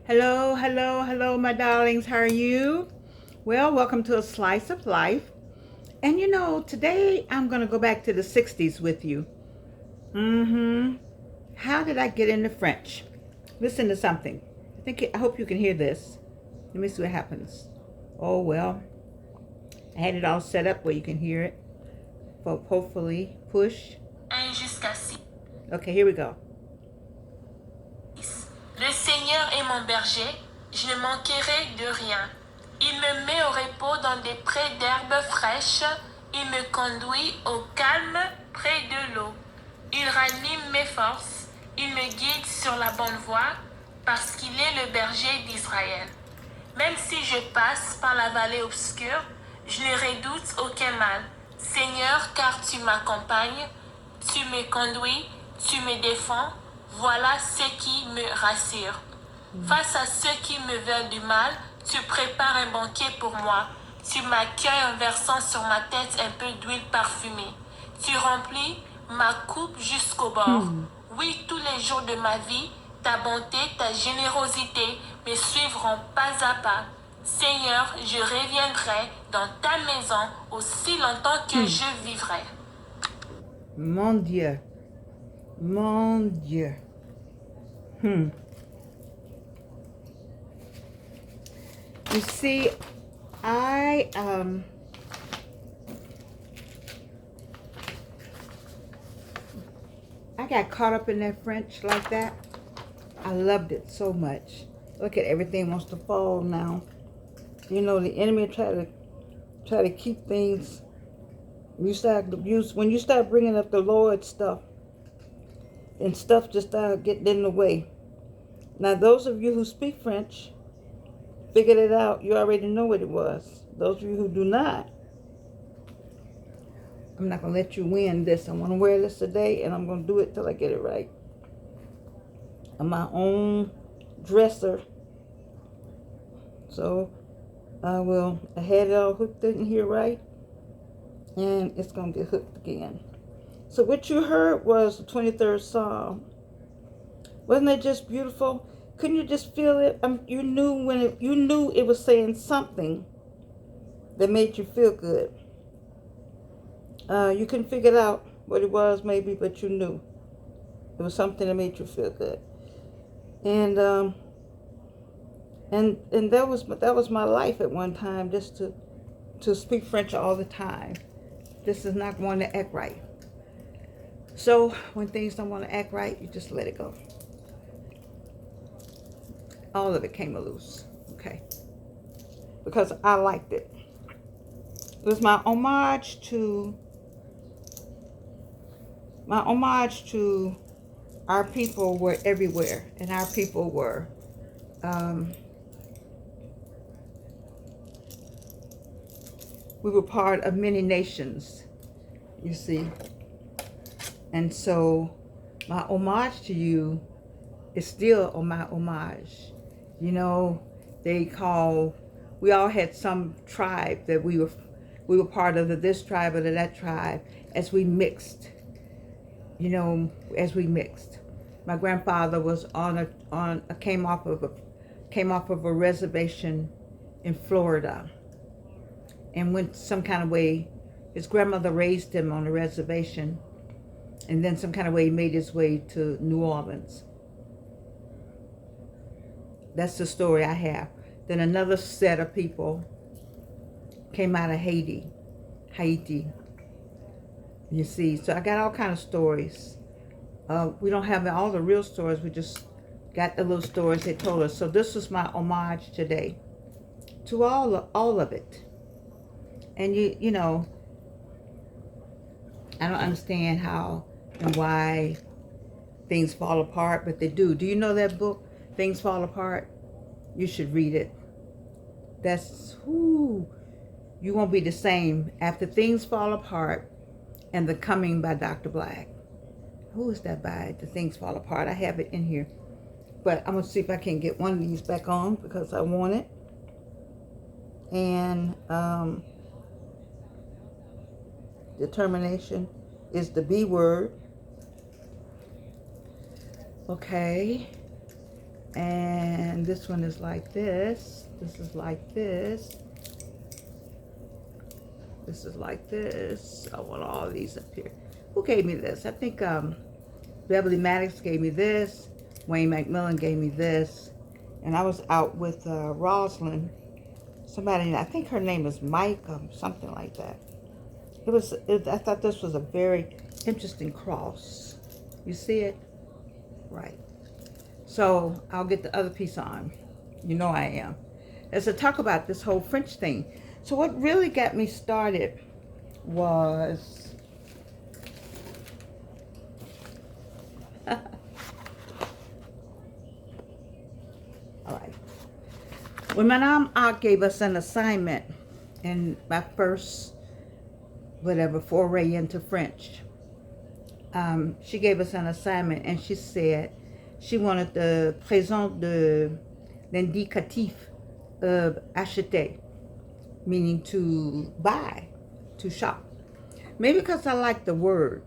Hello, hello, hello, my darlings. How are you? Well, welcome to a slice of life. And today I'm going to go back to the 60s with you. How did I get into French? Listen to something. I hope you can hear this. Let me see what happens. Oh, well, I had it all set up where you can hear it. Hopefully, push. Jusqu'à 6. Okay, here we go. Le Seigneur est mon berger, je ne manquerai de rien. Il me met au repos dans des prés d'herbes fraîches, il me conduit au calme près de l'eau. Il ranime mes forces, il me guide sur la bonne voie, parce qu'il est le berger d'Israël. Même si je passe par la vallée obscure, je ne redoute aucun mal. Seigneur, car tu m'accompagnes, tu me conduis, tu me défends, voilà ce qui me rassure. Face à ceux qui me veulent du mal, tu prépares un banquet pour moi. Tu m'accueilles en versant sur ma tête un peu d'huile parfumée. Tu remplis ma coupe jusqu'au bord. Oui, tous les jours de ma vie, ta bonté, ta générosité me suivront pas à pas. Seigneur, je reviendrai dans ta maison aussi longtemps que je vivrai. Mon Dieu. Mon Dieu. You see, I got caught up in that French like that. I loved it so much. Look at everything wants to fall now. The enemy try to keep things. When you start bringing up the Lord stuff, and stuff just start getting in the way. Now, those of you who speak French figured it out. You already know what it was. Those of you who do not, I'm not going to let you win this. I'm going to wear this today, and I'm going to do it till I get it right. I'm my own dresser. So I had it all hooked in here right, and it's going to get hooked again. So what you heard was the 23rd Psalm. Wasn't it just beautiful? Couldn't you just feel it? You knew it was saying something that made you feel good. You couldn't figure it out what it was maybe, but you knew it was something that made you feel good. And that was my life at one time, just to speak French all the time. This is not going to act right. So when things don't want to act right, you just let it go. All of it came loose, okay? Because I liked it. It was my homage to our people were everywhere, and our people were we were part of many nations, you see. And so my homage to you is still my homage. We all had some tribe that we were part of this tribe or that tribe as we mixed. My grandfather was came off of a reservation in Florida, and went some kind of way. His grandmother raised him on a reservation, and then some kind of way he made his way to New Orleans. That's the story I have. Then another set of people came out of Haiti. You see, so I got all kind of stories. We don't have all the real stories. We just got the little stories they told us. So this was my homage today to all of it. And I don't understand how and why things fall apart, but they do. Do you know that book, Things Fall Apart? You should read it. You won't be the same after Things Fall Apart and The Coming by Dr. Black. Who is that by? The Things Fall Apart. I have it in here. But I'm going to see if I can get one of these back on because I want it. And determination is the B word. Okay. And this one is like this. This is like this. This is like this. I want all these up here. Who gave me this? I think Beverly Maddox gave me this. Wayne McMillan gave me this. And I was out with Rosalind. Somebody, I think her name is Mike or something like that. I thought this was a very interesting cross. You see it? Right. So I'll get the other piece on. You know I am. As I talk about this whole French thing. So what really got me started was all right. When Madame A gave us an assignment in my first, whatever, foray into French, she gave us an assignment and she said she wanted the présent de l'indicatif of acheter, meaning to buy, to shop. Maybe because I like the word,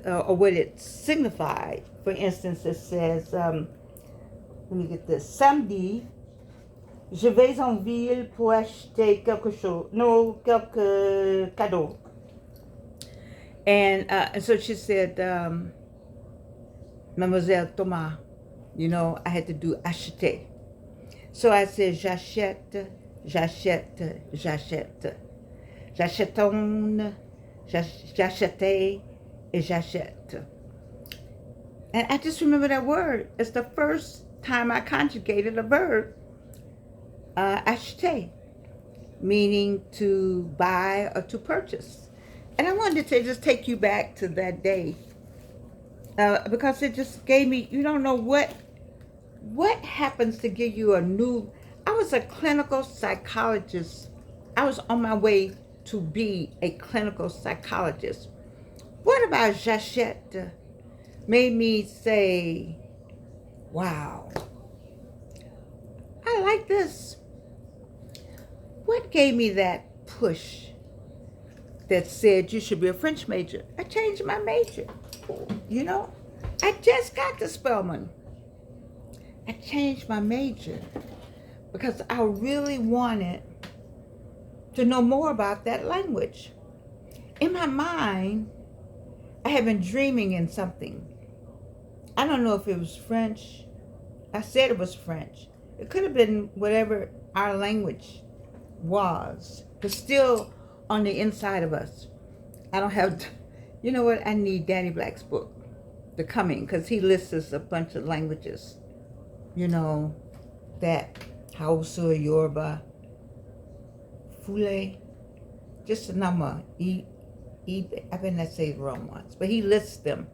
or what it signified. For instance, it says, let me get this, samedi, je vais en ville pour acheter quelque chose, no, quelques cadeaux. And so she said, Mademoiselle Thomas, you know, I had to do acheter. So I said, j'achète, j'achète, j'achète. J'achètonne, j'achetais, et j'achète. And I just remember that word. It's the first time I conjugated a verb, acheter, meaning to buy or to purchase. And I wanted to just take you back to that day, because it just gave me, you don't know what happens to give you a new. I was a clinical psychologist. I was on my way to be a clinical psychologist. What about j'achète made me say, wow, I like this. What gave me that push that said you should be a French major? I changed my major. You know, I just got to Spelman. I changed my major because I really wanted to know more about that language. In my mind, I had been dreaming in something. I don't know if it was French. I said it was French. It could have been whatever our language was, but still on the inside of us. I don't have, you know what? I need Danny Black's book, The Coming, because he lists a bunch of languages. You know, that Hausa, Yoruba, Fule, just a number. I've been to say it wrong once, but he lists them.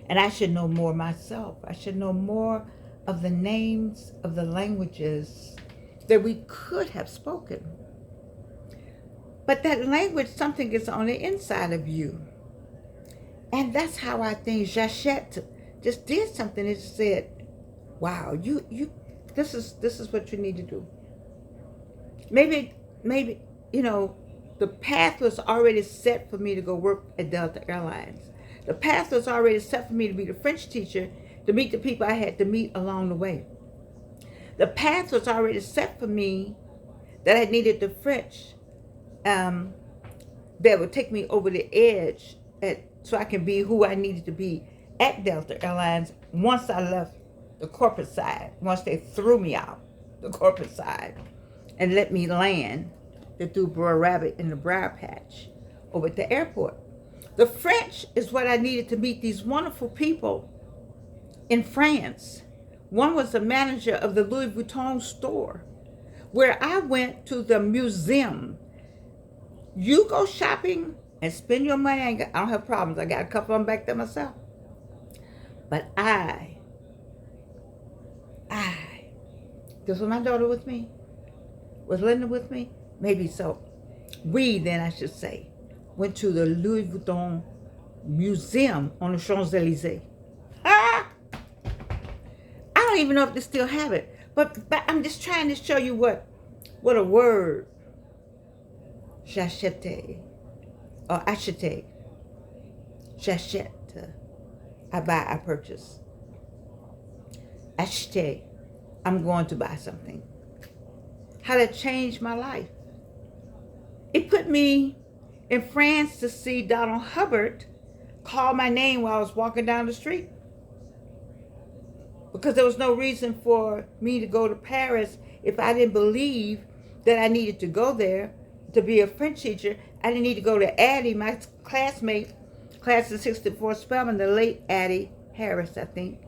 And I should know more myself. I should know more of the names of the languages that we could have spoken. But that language, something is on the inside of you. And that's how I think j'achète just did something. It said, wow, this is what you need to do. Maybe, you know, the path was already set for me to go work at Delta Airlines. The path was already set for me to be the French teacher, to meet the people I had to meet along the way. The path was already set for me that I needed the French that would take me over the edge so I can be who I needed to be at Delta Airlines once I left the corporate side, once they threw me out the corporate side and let me land through Brer Rabbit in the Briar Patch over at the airport. The French is what I needed to meet these wonderful people in France. One was the manager of the Louis Vuitton store, where I went to the museum. You go shopping and spend your money. I don't have problems. I got a couple of them back there myself. But this was my daughter with me. Was Linda with me? Maybe so. We, then I should say, went to the Louis Vuitton Museum on the Champs-Élysées. I don't even know if they still have it. But I'm just trying to show you what a word, j'achète, or acheter, j'achète, I buy, I purchase. ASHLEY, I'm going to buy something. How that changed my life. It put me in France to see Donald Hubbard call my name while I was walking down the street. Because there was no reason for me to go to Paris if I didn't believe that I needed to go there to be a French teacher. I didn't need to go to Addie, my classmate, class of 64 Spelman, the late Addie Harris, I think.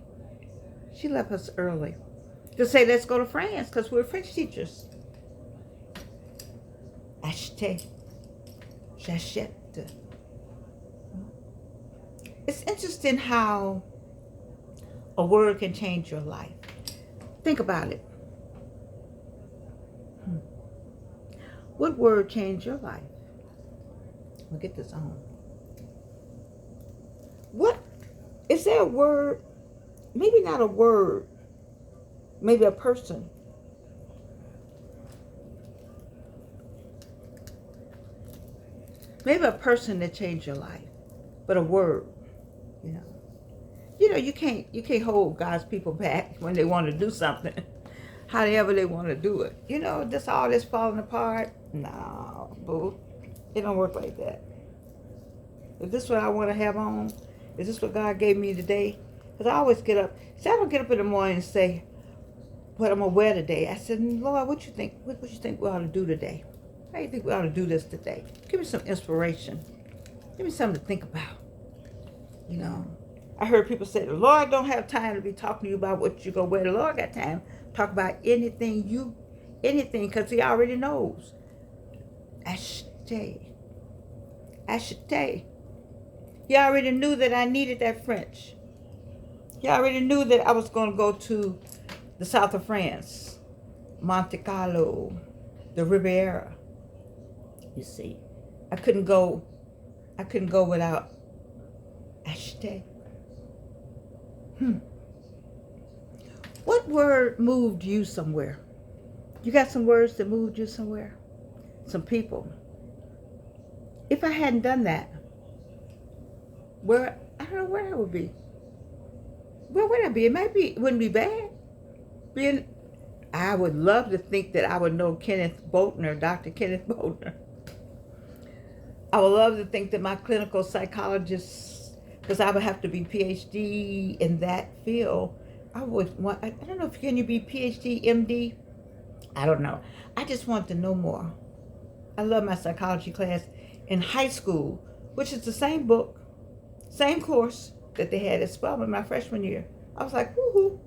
She left us early to say, let's go to France because we're French teachers. Acheter, j'achète. It's interesting how a word can change your life. Think about it. What word changed your life? We'll get this on. What is there a word? Maybe not a word. Maybe a person. Maybe a person that changed your life, but a word, you know. You can't hold God's people back when they want to do something, however they want to do it. This all this falling apart. No, boo, it don't work like that. Is this what I want to have on? Is this what God gave me today? Because I always get up. See, I don't get up in the morning and say, what I'm gonna wear today. I said, Lord, what you think? What you think we ought to do today? How do you think we ought to do this today? Give me some inspiration. Give me something to think about. I heard people say, the Lord don't have time to be talking to you about what you're going to wear. The Lord got time to talk about anything, because he already knows. ASHLEY. ASHLEY. He already knew that I needed that French. He already knew that I was going to go to the south of France, Monte Carlo, the Riviera. You see, I couldn't go without ASHLEY. What word moved you somewhere? You got some words that moved you somewhere? Some people. If I hadn't done that, I don't know where I would be. Where would I be? It wouldn't be bad. I would love to think that I would know Dr. Kenneth Boltner. I would love to think that my clinical psychologist, because I would have to be PhD in that field. I don't know can you be PhD, MD? I don't know. I just want to know more. I love my psychology class in high school, which is the same book, same course that they had at Spelman my freshman year. I was like, woohoo.